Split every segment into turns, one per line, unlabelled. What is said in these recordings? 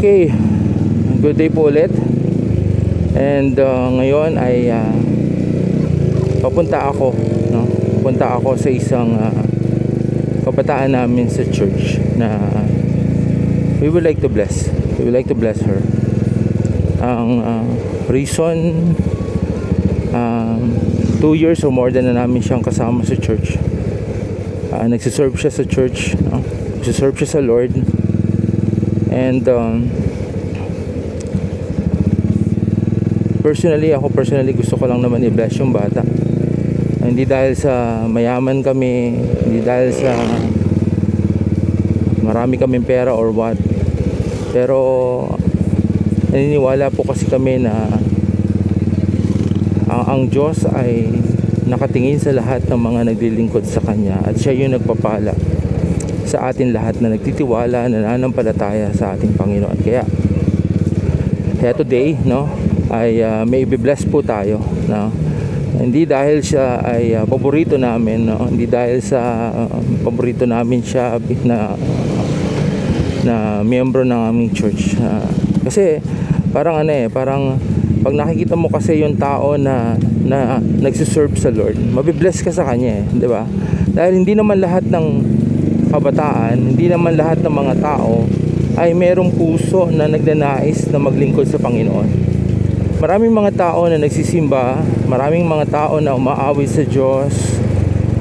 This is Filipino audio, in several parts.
Okay, good day po ulit. And ngayon ay papunta ako, no? Papunta ako sa isang kabataan namin sa church na we would like to bless. We would like to bless her. Ang reason, 2 years or more than na namin siyang kasama sa church. Nagsiserve siya sa church, no? Nagsiserve siya sa Lord. And personally gusto ko lang naman i-bless yung bata. Hindi dahil sa mayaman kami, hindi dahil sa marami kaming pera or what, pero naniniwala po kasi kami na ang Diyos ay nakatingin sa lahat ng mga naglilingkod sa Kanya, at Siya yung nagpapala sa atin lahat na nagtitiwala, nananampalataya sa ating Panginoon. Kaya today, no, ay may i-bless po tayo, no? Hindi dahil siya ay paborito namin, no? Hindi dahil sa paborito namin siya na miyembro ng aming church. Kasi parang parang pag nakikita mo kasi yung tao na nagsiserve sa Lord, mabibless ka sa kanya, di ba? Dahil hindi naman lahat ng kabataan, hindi naman lahat ng mga tao ay merong puso na nagnanais na maglingkod sa Panginoon. Maraming mga tao na nagsisimba, maraming mga tao na umaawit sa Diyos,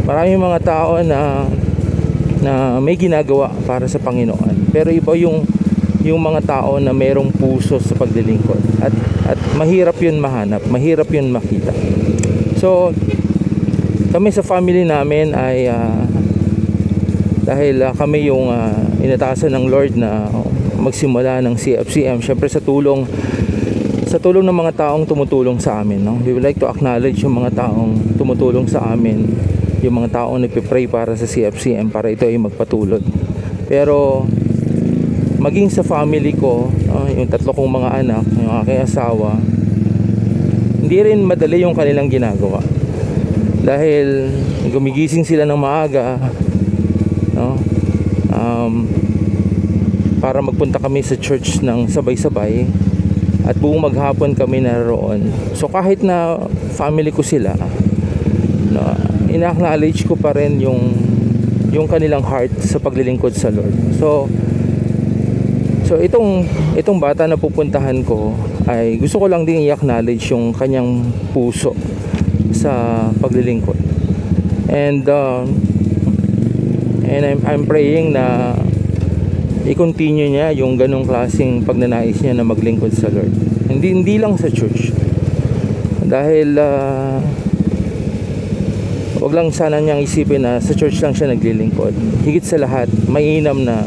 maraming mga tao na may ginagawa para sa Panginoon. Pero iba yung mga tao na merong puso sa paglilingkod. At mahirap yun mahanap, mahirap yun makita. So, kami sa family namin ay dahil kami yung inatasan ng Lord na magsimula ng CFCM, syempre sa tulong ng mga taong tumutulong sa amin, no? We would like to acknowledge yung mga taong tumutulong sa amin, yung mga taong nagpe-pray para sa CFCM para ito ay magpatuloy. Pero maging sa family ko, yung 3 kong mga anak, yung aking asawa, hindi rin madali yung kanilang ginagawa. Dahil gumigising sila ng maaga, no? Para magpunta kami sa church ng sabay-sabay, at buong maghapon kami naroon. So kahit na family ko sila, no, ina-acknowledge ko pa rin yung kanilang heart sa paglilingkod sa Lord. So itong bata na pupuntahan ko ay gusto ko lang din i-acknowledge yung kanyang puso sa paglilingkod. And I'm praying na i-continue niya yung ganong klaseng pagnanais niya na maglingkod sa Lord. Hindi lang sa church. Dahil wag lang sana niyang isipin na sa church lang siya naglilingkod. Higit sa lahat, mainam na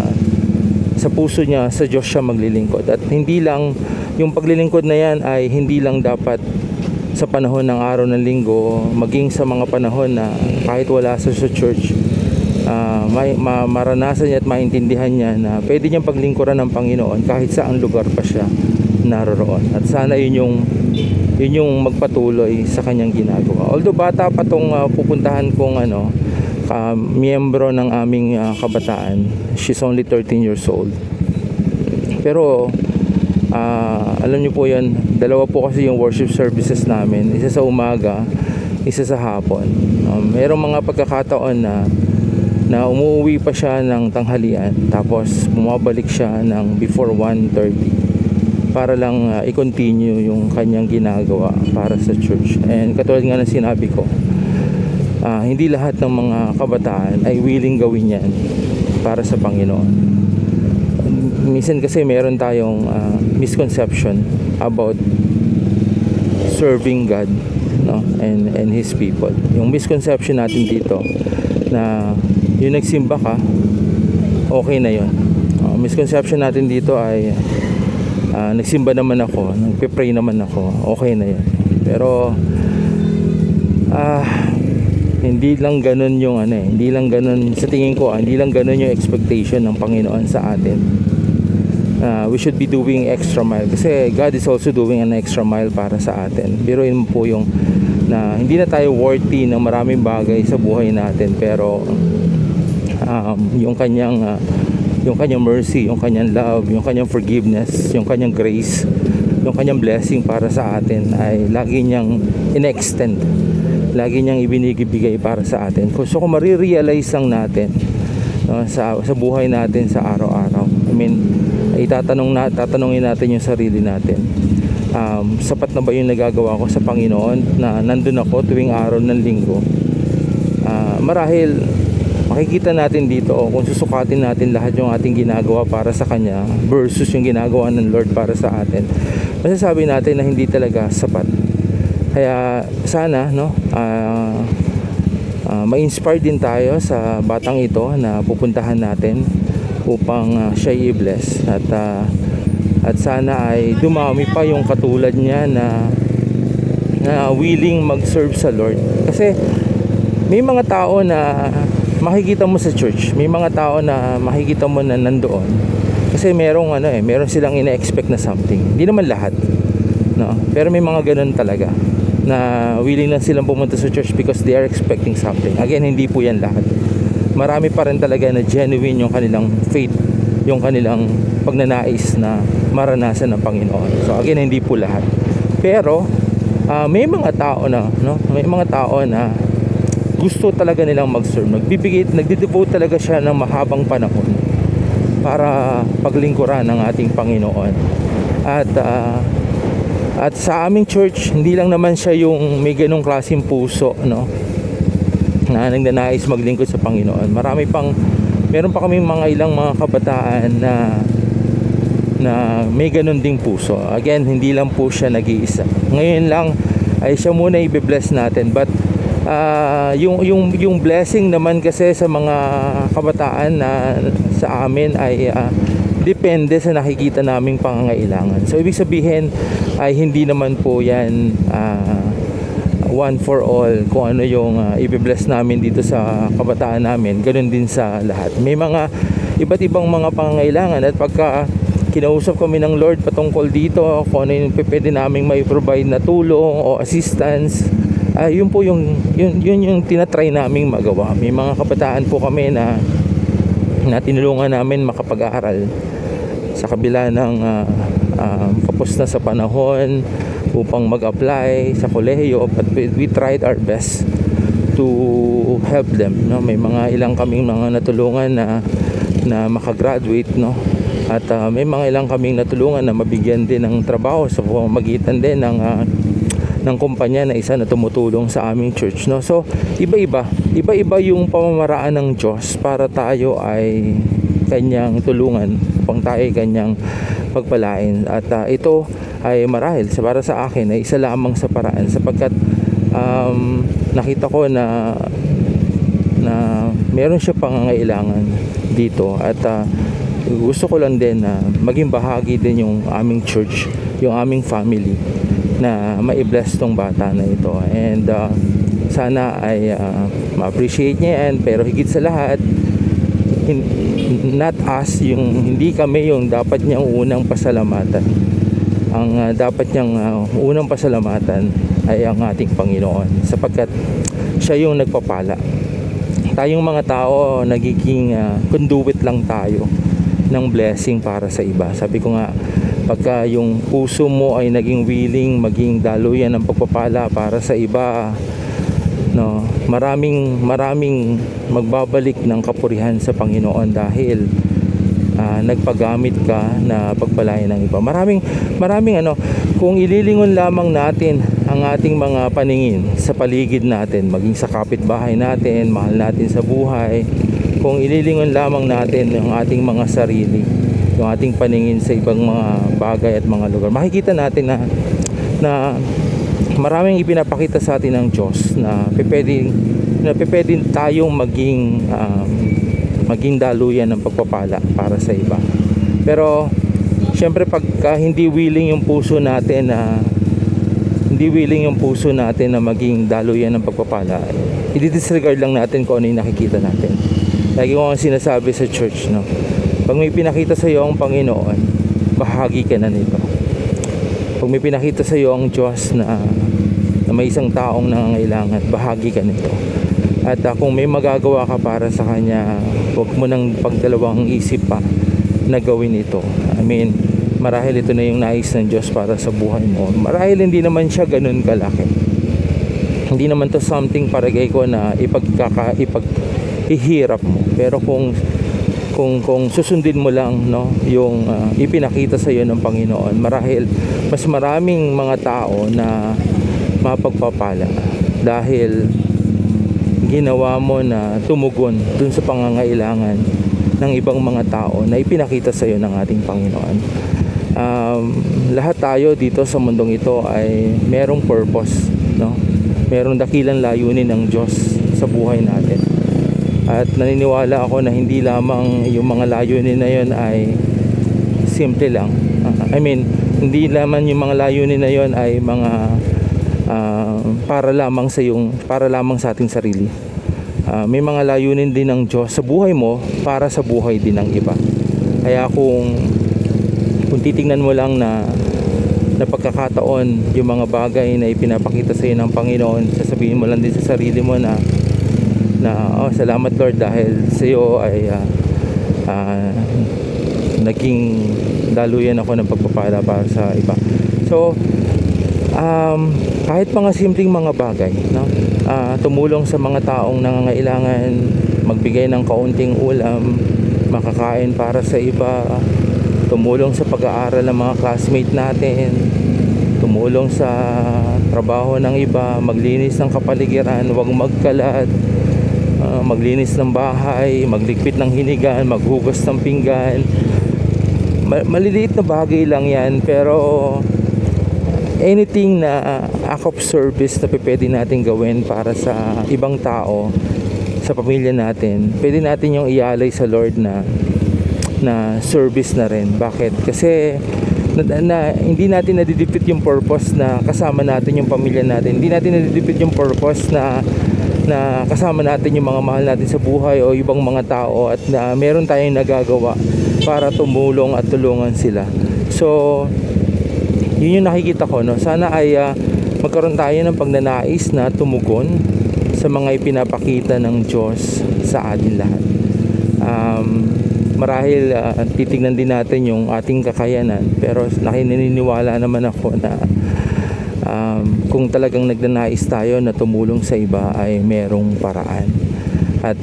sa puso niya, sa Diyos siya maglilingkod. At hindi lang, yung paglilingkod na yan ay hindi lang dapat sa panahon ng araw ng linggo, maging sa mga panahon na kahit wala sa church, maranasan niya at maintindihan niya na pwede niyang paglingkuran ng Panginoon kahit saang lugar pa siya naroroon. At sana yun yung magpatuloy sa kanyang ginagawa. Although bata pa tong pupuntahan kong miyembro ng aming kabataan, she's only 13 years old. Pero alam niyo po yan, 2 po kasi yung worship services namin, isa sa umaga, isa sa hapon. Merong mga pagkakataon na umuwi pa siya ng tanghalian, tapos bumabalik siya ng before 1:30 para lang i-continue yung kanyang ginagawa para sa church. And katulad nga ng sinabi ko, hindi lahat ng mga kabataan ay willing gawin yan para sa Panginoon. Minsan kasi meron tayong misconception about serving God, no, and His people. Yung misconception natin dito na yung nagsimba ka, okay na yun. Misconception natin dito ay nagsimba naman ako, nagpe-pray naman ako, okay na yun. Pero hindi lang ganun yung hindi lang ganun sa tingin ko, hindi lang ganun yung expectation ng Panginoon sa atin. We should be doing extra mile kasi God is also doing an extra mile para sa atin. Biruin mo po yung na hindi na tayo worthy ng maraming bagay sa buhay natin, pero yung kanyang yung kanyang mercy, yung kanyang love, yung kanyang forgiveness, yung kanyang grace, yung kanyang blessing para sa atin ay lagi niyang in-extend, lagi niyang ibinigay para sa atin. So kung marirealize lang natin, no, sa buhay natin sa araw-araw, I mean, tatanungin natin yung sarili natin, sapat na ba yung nagagawa ko sa Panginoon, na nandun ako tuwing araw ng linggo? Marahil makikita natin dito, kung susukatin natin lahat yung ating ginagawa para sa Kanya versus yung ginagawa ng Lord para sa atin, masasabi natin na hindi talaga sapat. Kaya sana, no, ma-inspire din tayo sa batang ito na pupuntahan natin upang siya i-bless, at sana ay dumami pa yung katulad niya na willing mag-serve sa Lord. Kasi may mga tao na makikita mo sa church, may mga tao na makikita mo na nandoon kasi meron silang ina-expect na something. Hindi naman lahat, no, pero may mga ganun talaga na willing na silang pumunta sa church because they are expecting something. Again, hindi po yan lahat. Marami pa rin talaga na genuine yung kanilang faith, yung kanilang pagnanais na maranasan ng Panginoon. So again, hindi po lahat, pero may mga tao na, no, may mga tao na gusto talaga nilang mag-serve, nagde-devote talaga siya ng mahabang panahon para paglingkuran ng ating Panginoon. At sa aming church, hindi lang naman siya yung may ganong klaseng puso, no, na nagnanais maglingkod sa Panginoon. Meron pa kaming ilang mga kabataan na may ganon ding puso. Again, hindi lang po siya nag-iisa. Ngayon lang ay siya muna i-bless natin, but yung blessing naman kasi sa mga kabataan na sa amin ay depende sa nakikita naming pangangailangan. So ibig sabihin ay hindi naman po yan one for all. Kung ano yung i-bless namin dito sa kabataan namin, ganoon din sa lahat. May mga iba't ibang mga pangangailangan, at pagka kinausap kami ng Lord patungkol dito, kung ano yung pwede naming may provide na tulong o assistance, yun po yung tinatry naming magawa. May mga kabataan po kami na tinulungan namin makapag-aral sa kabila ng kapos na sa panahon upang mag-apply sa kolehiyo, but we tried our best to help them, no? May ilang kaming mga natulungan na makagraduate, no? At may ilang kaming natulungan na mabigyan din ng trabaho sa pamamagitan din ng kumpanya na isa na tumutulong sa aming church, no? So iba-iba yung pamamaraan ng Diyos para tayo ay Kanyang tulungan, upang tayo ay Kanyang pagpalain. At ito ay marahil para sa akin ay isa lamang sa paraan, sapagkat nakita ko na meron siya pangangailangan dito, at gusto ko lang din na maging bahagi din yung aming church, yung aming family, na ma-bless tong bata na ito. And sana ay ma-appreciate niya yan, pero higit sa lahat, not us, hindi kami yung dapat niyang unang pasalamatan. Ang dapat niyang unang pasalamatan ay ang ating Panginoon, sapagkat siya yung nagpapala. Tayong mga tao, nagiging conduit lang tayo ng blessing para sa iba. Sabi ko nga, pagka yung puso mo ay naging willing maging daluyan ng pagpapala para sa iba, no, maraming magbabalik ng kapurihan sa Panginoon dahil nagpagamit ka na pagpalain ng iba. Maraming kung ililingon lamang natin ang ating mga paningin sa paligid natin, maging sa kapitbahay natin, mahal natin sa buhay, kung ililingon lamang natin ang ating mga sarili, yung ating paningin sa ibang mga bagay at mga lugar, makikita natin na maraming ipinapakita sa atin ng Diyos na pwedeng tayong maging daluyan ng pagpapala para sa iba. Pero syempre, pagka hindi willing yung puso natin na maging daluyan ng pagpapala, i-disregard lang natin kung ano yung nakikita natin. Lagi ko ang sinasabi sa church, no, pag may pinakita sa iyo ang Panginoon, bahagi ka na nito. Pag may pinakita sa iyo ang Diyos na may isang taong nangangailangan, bahagi ka nito. At kung may magagawa ka para sa kanya, huwag mo nang pagdalawang isip pa na gawin ito. I mean, marahil ito na yung nais ng Diyos para sa buhay mo. Marahil hindi naman siya ganun kalaki. Hindi naman to something paragay ko na ihirap mo. Pero kung susundin mo lang, no, yung ipinakita sa iyo ng Panginoon, marahil mas maraming mga tao na mapagpapala dahil ginawa mo na tumugon dun sa pangangailangan ng ibang mga tao na ipinakita sa iyo ng ating Panginoon. Lahat tayo dito sa mundong ito ay merong purpose, no? Merong dakilang layunin ng Diyos sa buhay natin. At naniniwala ako na hindi lamang yung mga layunin na yun ay simple lang. I mean, hindi lamang yung mga layunin na yun ay mga para lamang sa ating sarili. May mga layunin din ng Diyos sa buhay mo para sa buhay din ng iba. Kaya kung titingnan mo lang na pagkakataon yung mga bagay na ipinapakita sa iyo ng Panginoon, sasabihin mo lang din sa sarili mo na salamat Lord dahil sa iyo ay naging daluyan ako ng pagpapala para sa iba. So kahit mga simpleng mga bagay, no? Tumulong sa mga taong nangangailangan, magbigay ng kaunting ulam, makakain para sa iba, tumulong sa pag-aaral ng mga classmate natin, tumulong sa trabaho ng iba, maglinis ng kapaligiran, huwag magkalat, maglinis ng bahay, magligpit ng hinigan, maghugas ng pinggan. Maliliit na bagay lang yan, pero anything na act of service na pwede natin gawin para sa ibang tao, sa pamilya natin, pwede natin yung ialay sa Lord na service na rin. Bakit? Kasi hindi natin nadidipit yung purpose na kasama natin yung pamilya natin. Hindi natin nadidipit yung purpose na kasama natin yung mga mahal natin sa buhay o ibang mga tao, at na meron tayong nagagawa para tumulong at tulungan sila. So yun yung nakikita ko, no? Sana ay magkaroon tayo ng pagnanais na tumugon sa mga ipinapakita ng Diyos sa atin lahat. Marahil titignan din natin yung ating kakayanan, pero naniniwala naman ako na kung talagang nagnanais tayo na tumulong sa iba ay merong paraan. At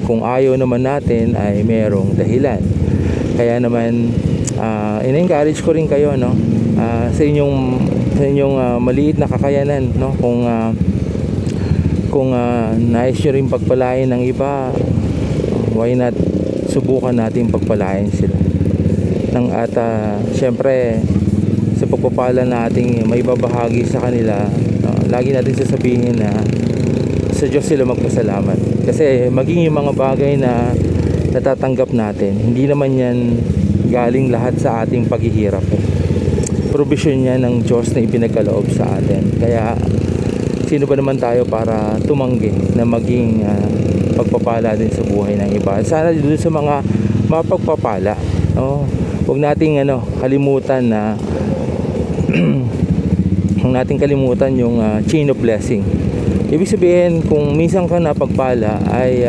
kung ayaw naman natin ay merong dahilan. Kaya naman in-encourage ko rin kayo, no? Sa inyong maliit na kakayanan, no? Kung nais nyo rin pagpalain ng iba, why not subukan natin pagpalain sila. At syempre sa pagpapala nating may babahagi sa kanila, lagi natin sasabihin na sa Diyos sila magpasalamat. Kasi maging yung mga bagay na natatanggap natin, hindi naman yan galing lahat sa ating paghihirap. Provision niya ng Diyos na ipinagkaloob sa atin. Kaya sino ba naman tayo para tumanggi na maging pagpapala din sa buhay ng iba. Sana doon sa mga mapagpapala, no? Huwag nating kalimutan na huwag nating kalimutan yung chain of blessing. Ibig sabihin, kung minsan ka napagpala ay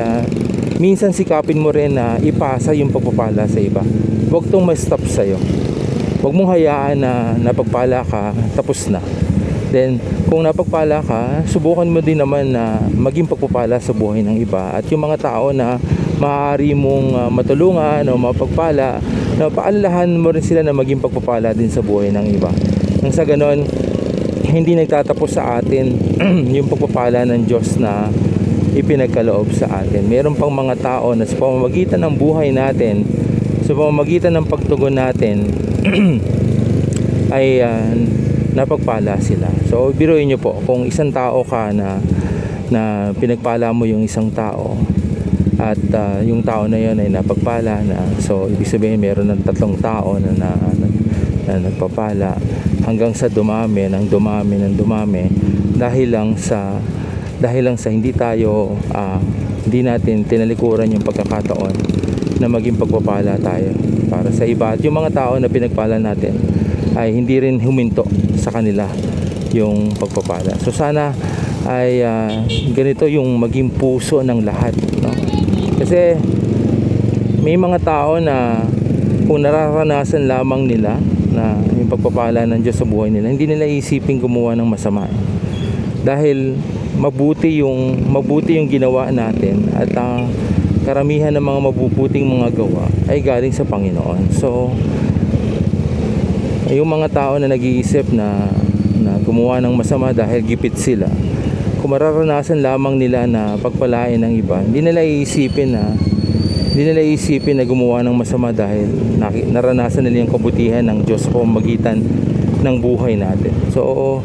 minsan sikapin mo rin na ipasa yung pagpapala sa iba. Huwag tong ma-stop sa'yo. Huwag mong hayaan na napagpala ka, tapos na. Then, kung napagpala ka, subukan mo din naman na maging pagpapala sa buhay ng iba. At yung mga tao na maaari mong matulungan o mapagpala, na paalalahan mo rin sila na maging pagpapala din sa buhay ng iba. Nang sa ganon, hindi nagtatapos sa atin yung pagpapala ng Diyos na ipinagkaloob sa atin. Meron pang mga tao na sa pamamagitan ng buhay natin, sa pamamagitan ng pagtugon natin, ay napagpala sila. So biruin nyo po, kung isang tao ka na pinagpala mo yung isang tao, at yung tao na yun ay napagpala na, so ibig sabihin meron ng 3 tao na nagpapala, hanggang sa dumami dahil lang sa hindi natin tinalikuran yung pagkakataon na maging pagpapala tayo para sa iba. At yung mga tao na pinagpala natin ay hindi rin huminto sa kanila yung pagpapala. So sana ay ganito yung maging puso ng lahat, no? Kasi may mga tao na kung nararanasan lamang nila na yung pagpapala ng Diyos sa buhay nila, hindi nila isipin gumawa ng masama, dahil mabuti yung ginawa natin, at ang karamihan ng mga mabubuting mga gawa ay galing sa Panginoon. So yung mga tao na nag-iisip na gumawa ng masama dahil gipit sila, kung mararanasan lamang nila na pagpalain ng iba, hindi nila iisipin na gumawa ng masama, dahil naranasan nila yung kabutihan ng Diyos sa pamamagitan ng buhay natin. So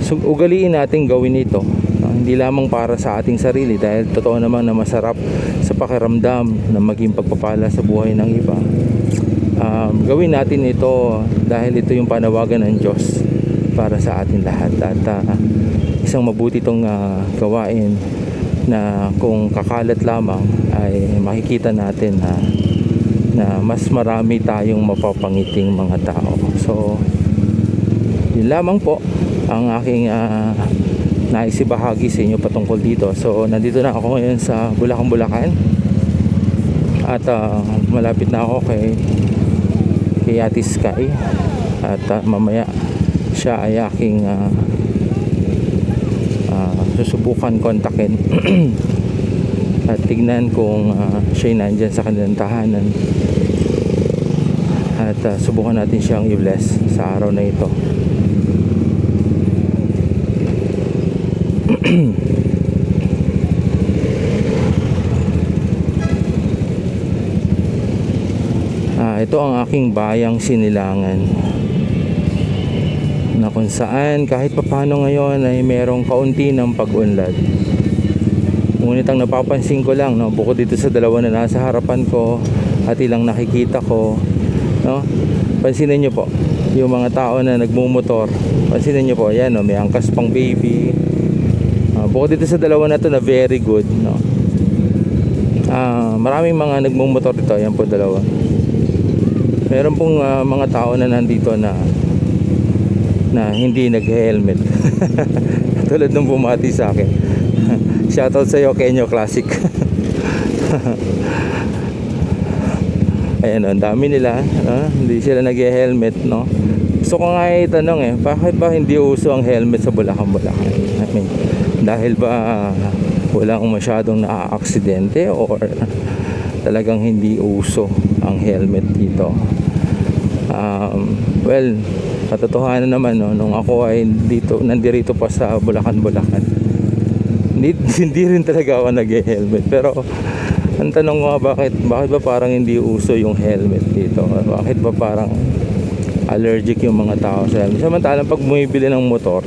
ugaliin natin gawin ito, hindi lamang para sa ating sarili, dahil totoo naman na masarap sa pakiramdam na maging pagpapala sa buhay ng iba. Gawin natin ito dahil ito yung panawagan ng Diyos para sa atin lahat, at isang mabuti itong gawain na kung kakalat lamang ay makikita natin na mas marami tayong mapapangiting mga tao. So yun lamang po ang aking naisibahagi sa inyo patungkol dito. So nandito na ako ngayon sa Bulacan, at malapit na ako kay Ate Sky, at mamaya siya ay aking susubukan kontakin at tignan kung siya ay nandyan sa kanilang tahanan, at subukan natin siyang i-bless sa araw na ito. Ito ang aking bayang Sinilangan, na kung saan kahit papano ngayon ay merong kaunti ng pag-unlad. Ngunit ang napapansin ko lang, no, bukod dito sa dalawa na nasa harapan ko at ilang nakikita ko, no, pansinin nyo po yung mga tao na nagmumotor. Pansinin nyo po, yan, no, may angkas pang baby. Bukod dito sa dalawa na to na very good, no, maraming mga nagmumotor dito. Yan po dalawa. Meron pong mga tao na nandito na hindi nag-helmet. Tulad nung bumati sa akin. Shoutout sa iyo, Kenyo Classic. Ayan, ang dami nila, hindi sila nag-helmet, no? Gusto ko nga itanong bakit ba hindi uso ang helmet sa Bulacan? I mean, dahil ba walang masyadong naaaksidente, or talagang hindi uso ang helmet dito? Well, katotohanan naman, no, nung ako ay nandirito pa sa Bulacan, hindi rin talaga ako nag-helmet. Pero ang tanong ko, bakit ba parang hindi uso yung helmet dito? Bakit ba parang allergic yung mga tao sa helmet? Samantalang pag bumibili ng motor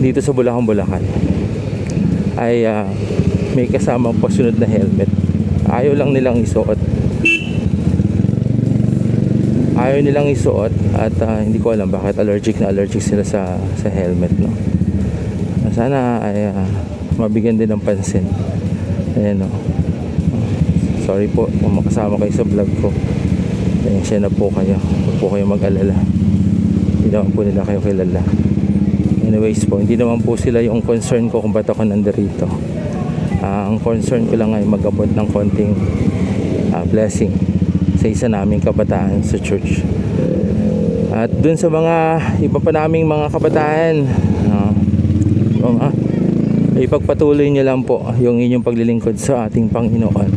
dito sa Bulacan ay may kasamang pasunod na helmet. Ayaw nilang isuot, at hindi ko alam bakit allergic sila sa helmet, no? Sana ay mabigyan din ng pansin. Ayan, no? Sorry po kung makasama kayo sa vlog ko. Ayan, siya na po kayo. Huwag po kayo mag-alala. Hindi naman po nila kayo kilala. Anyways po, hindi naman po sila yung concern ko kung ba't ako nandirito. Ang concern ko lang ay mag-abot ng konting blessing sa isa naming kabataan sa church. At dun sa mga iba pa naming mga kabataan, ipagpatuloy nyo lang po yung inyong paglilingkod sa ating Panginoon,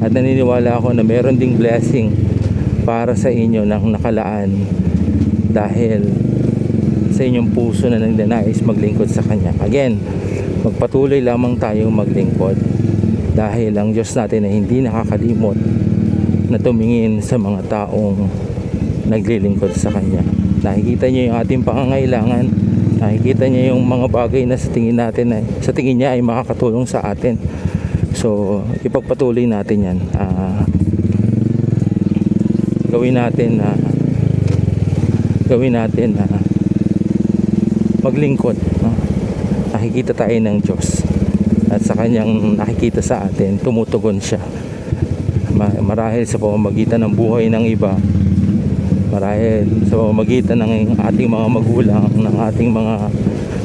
at naniniwala ako na meron ding blessing para sa inyo ng nakalaan, dahil sa inyong puso na nagnanais maglingkod sa Kanya. Again, magpatuloy lamang tayong maglingkod, dahil ang Diyos natin ay hindi nakakalimot na tumingin sa mga taong naglilingkod sa Kanya. Nakikita niyo yung ating pangangailangan, nakikita niya yung mga bagay na sa tingin niya ay makakatulong sa atin. So ipagpatuloy natin yan. Gawin natin maglingkod, nakikita tayo ng Diyos, at sa Kanyang nakikita sa atin, tumutugon siya. Marahil sa pamamagitan ng buhay ng iba, marahil sa pamamagitan ng ating mga magulang, ng ating mga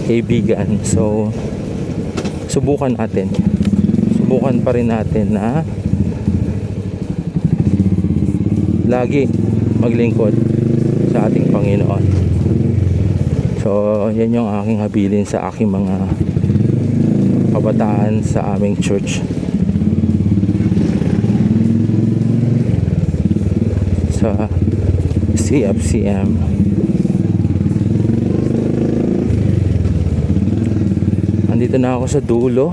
kaibigan. So subukan natin. Subukan pa rin natin na lagi maglingkod sa ating Panginoon. So yan yung aking habilin sa aking mga kabataan sa aming church. Sa CFCM. Andito na ako sa dulo.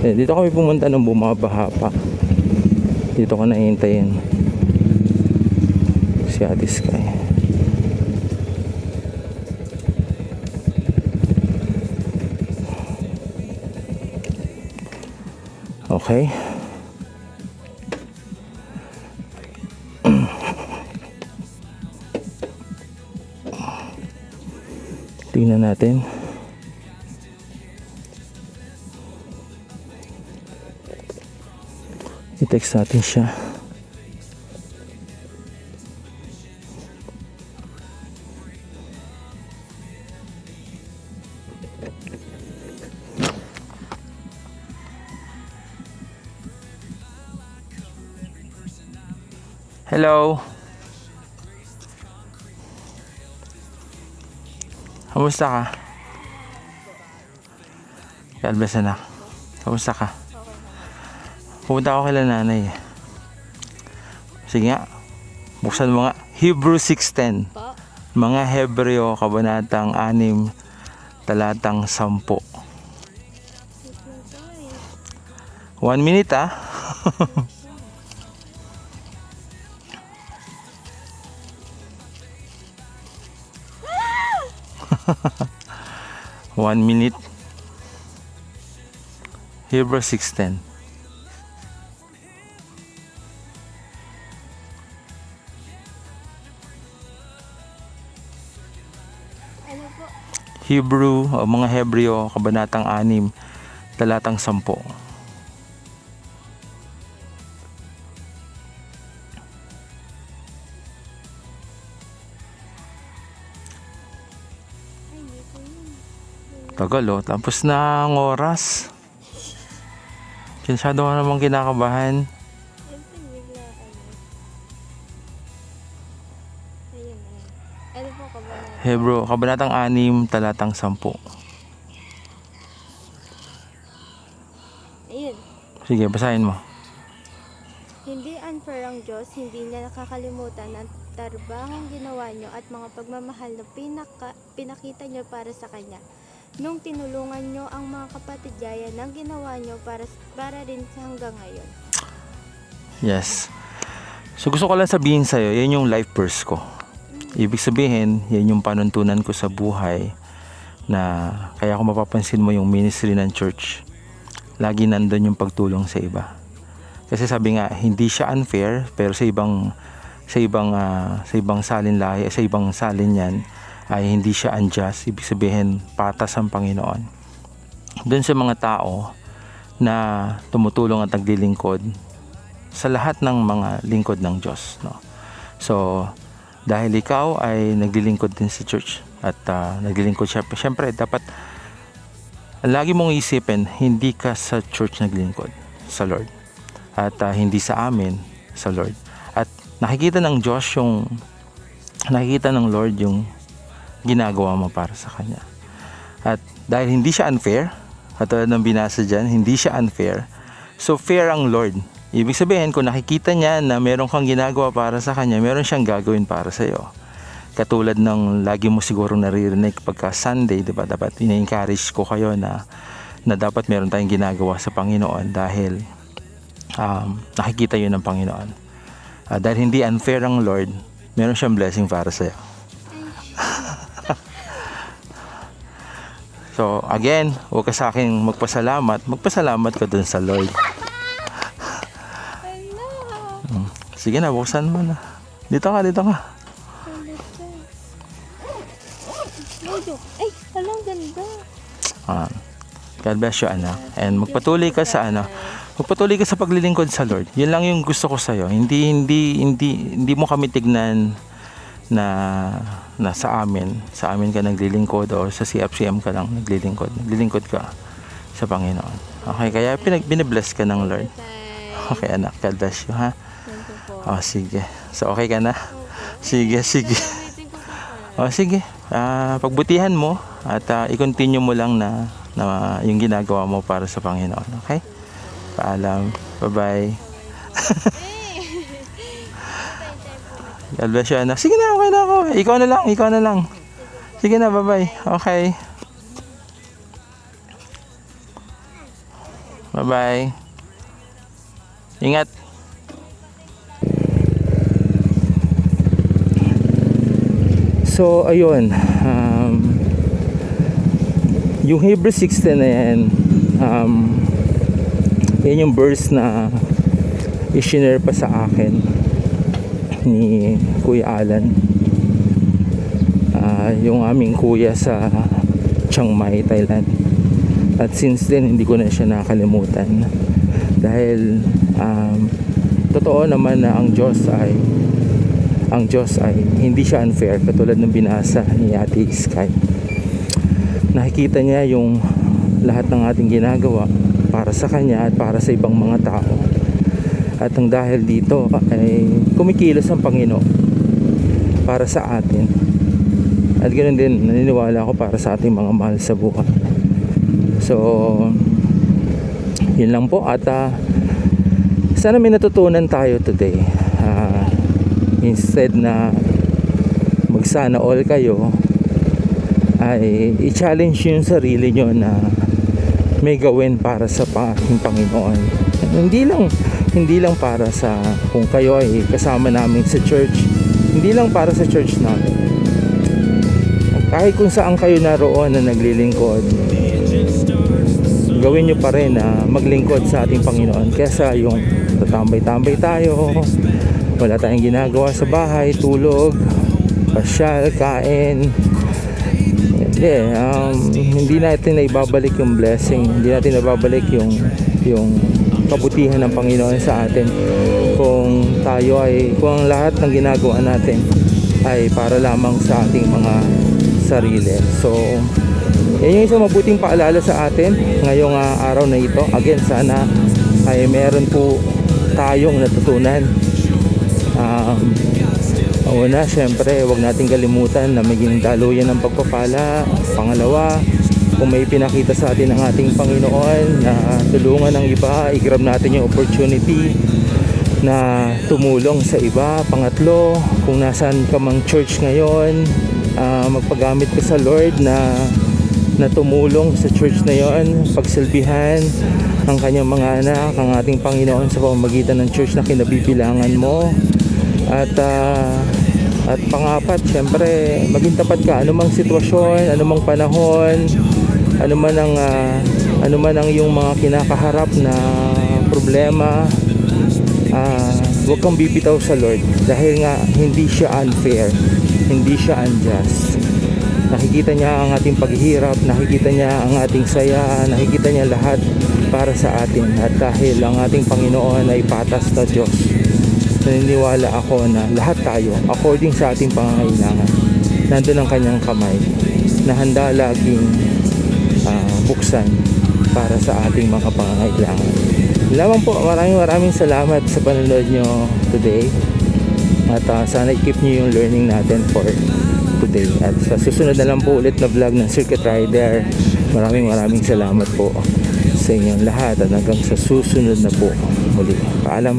Dito kami pumunta nung bumabaha pa. Dito ko na hintayin si Ate Sky. Okay. Tingnan natin. I-text natin siya. Hello. Kamusta ka? Kalbas anak. Kamusta ka? Pupunta ako kay nanay. Sige nga. Buksan mo nga. Hebrew 6:10. Mga Hebreo, kabanatang 6, talatang 10. 1 minute ah. One minute. Hebrew 6:10.
Ano po?
Hebrew, o mga Hebreo, kabanatang 6, talatang 10.
Ay, hindi po yun.
Tagal oh, tapos na ang oras. Masyado ka namang kinakabahan.
Siyempre, bigla kayo. Ayun, ayun. Ano po ka ba natin?
Hebrew, kabanatang 6, talatang 10.
Ayun.
Sige, basahin mo.
Hindi unfair ang Diyos, hindi niya nakakalimutan ang trabahong ginawa niyo at mga pagmamahal na pinakita niyo para sa Kanya. Nung tinulungan niyo ang mga kapatid gaya ng ginawa niyo para rin sa hanggang ngayon.
Yes. So gusto ko lang sabihin sa'yo, yan yung life verse ko. Ibig sabihin, yan yung panuntunan ko sa buhay na kaya kung mapapansin mo yung ministry ng church, lagi nandun yung pagtulong sa iba. Kasi sabi nga, hindi siya unfair, pero sa ibang salin lahi, sa ibang salin yan, ay hindi siya unjust. Ibig sabihin, patas ang Panginoon. Doon sa mga tao na tumutulong at naglilingkod sa lahat ng mga lingkod ng Diyos, no? So, dahil ikaw ay naglilingkod din sa church at naglilingkod siya, syempre dapat lagi mong isipin, hindi ka sa church naglilingkod, sa Lord. At hindi sa amin, sa Lord. At nakikita ng Diyos nakikita ng Lord yung ginagawa mo para sa Kanya. At dahil hindi siya unfair, katulad ng binasa dyan, hindi siya unfair, so fair ang Lord. Ibig sabihin, kung nakikita niya na meron kang ginagawa para sa Kanya, meron siyang gagawin para sa iyo. Katulad ng lagi mo siguro naririnig pagka Sunday, diba? Dapat ina-encourage ko kayo na dapat meron tayong ginagawa sa Panginoon dahil nakikita yun ng Panginoon. Dahil hindi unfair ang Lord, meron siyang blessing para sa iyo. So again, huwag ka sa akin magpasalamat ka dun sa Lord. Sige na, buksan mo na. Dito ka.
Ay, alam, ganda.
God bless you, anak. And magpatuloy ka sa paglilingkod sa Lord. Yun lang yung gusto ko sa iyo. Hindi mo kami tignan na sa amin ka naglilingkod o sa CFCM ka lang naglilingkod ka sa Panginoon. Okay, kaya binibless ka ng Lord. Okay anak, God bless you ha.
Thank you po.
Oh, sige. So okay ka na? Sige.
Ulitin ko po pala.
Oh, sige. Pagbutihan mo at i-continue mo lang na yung ginagawa mo para sa Panginoon. Okay? Paalam. Bye-bye. God bless you, anak. Sige na, okay na ako. Ikaw na lang. Sige na, bye-bye. Okay. Bye-bye. Ingat. So, ayun. Yung Hebrews 6:10 na yan, yan yung verse na i-share pa sa akin ni Kuya Alan, yung aming kuya sa Chiang Mai, Thailand. At since then hindi ko na siya nakalimutan dahil totoo naman na ang Diyos ay hindi siya unfair, katulad ng binasa ni Ate Sky. Nakikita niya yung lahat ng ating ginagawa para sa Kanya at para sa ibang mga tao. At ang dahil dito ay kumikilos ang Panginoon para sa atin. At ganoon din, naniniwala ako para sa ating mga mahal sa buhay. So, yun lang po. At sana may natutunan tayo today. Instead na magsana all kayo, ay i-challenge yung sarili nyo na may gawin para sa ating Panginoon. Hindi lang para sa kung kayo ay kasama namin sa church, hindi lang para sa church namin. Kahit kung saan kayo naroon na naglilingkod, gawin nyo pa rin na maglingkod sa ating Panginoon kesa yung tatambay-tambay tayo, wala tayong ginagawa sa bahay, tulog, pasyal, kain. Hindi natin na ibabalik yung blessing, hindi natin nababalik yung kabutihan ng Panginoon sa atin kung ang lahat ng ginagawa natin ay para lamang sa ating mga sarili. So yan yung isang mabuting paalala sa atin ngayong araw na ito. Again, sana ay meron po tayong natutunan. Una, syempre, huwag nating kalimutan na maging daluyan ng pagpapala. Pangalawa, kung may pinakita sa atin ng ating Panginoon na tulungan ng iba, i-grab natin yung opportunity na tumulong sa iba. Pangatlo, kung nasaan ka mang church ngayon, magpagamit ka sa Lord na tumulong sa church na yon, pagsilbihan ang kanyang mga anak, ang ating Panginoon sa pamamagitan ng church na kinabibilangan mo. At pangapat, syempre, maging tapat ka anumang sitwasyon, anumang panahon, anuman ang iyong mga kinakaharap na problema. Huwag kang bibitaw sa Lord dahil nga hindi siya unfair, hindi siya unjust. Nakikita niya ang ating paghihirap, nakikita niya ang ating saya, nakikita niya lahat para sa atin. At dahil ang ating Panginoon ay patas na Diyos, naniniwala ako na lahat tayo, according sa ating pangangailangan, nandun ang kanyang kamay na handa laging buksan para sa ating mga pangangailangan. Lamang po, maraming salamat sa panonood nyo today. At sana i-keep nyo yung learning natin for today. At sa susunod na lang po ulit na vlog ng Circuit Rider. Maraming salamat po sa inyong lahat. At hanggang sa susunod na po muli. Paalam.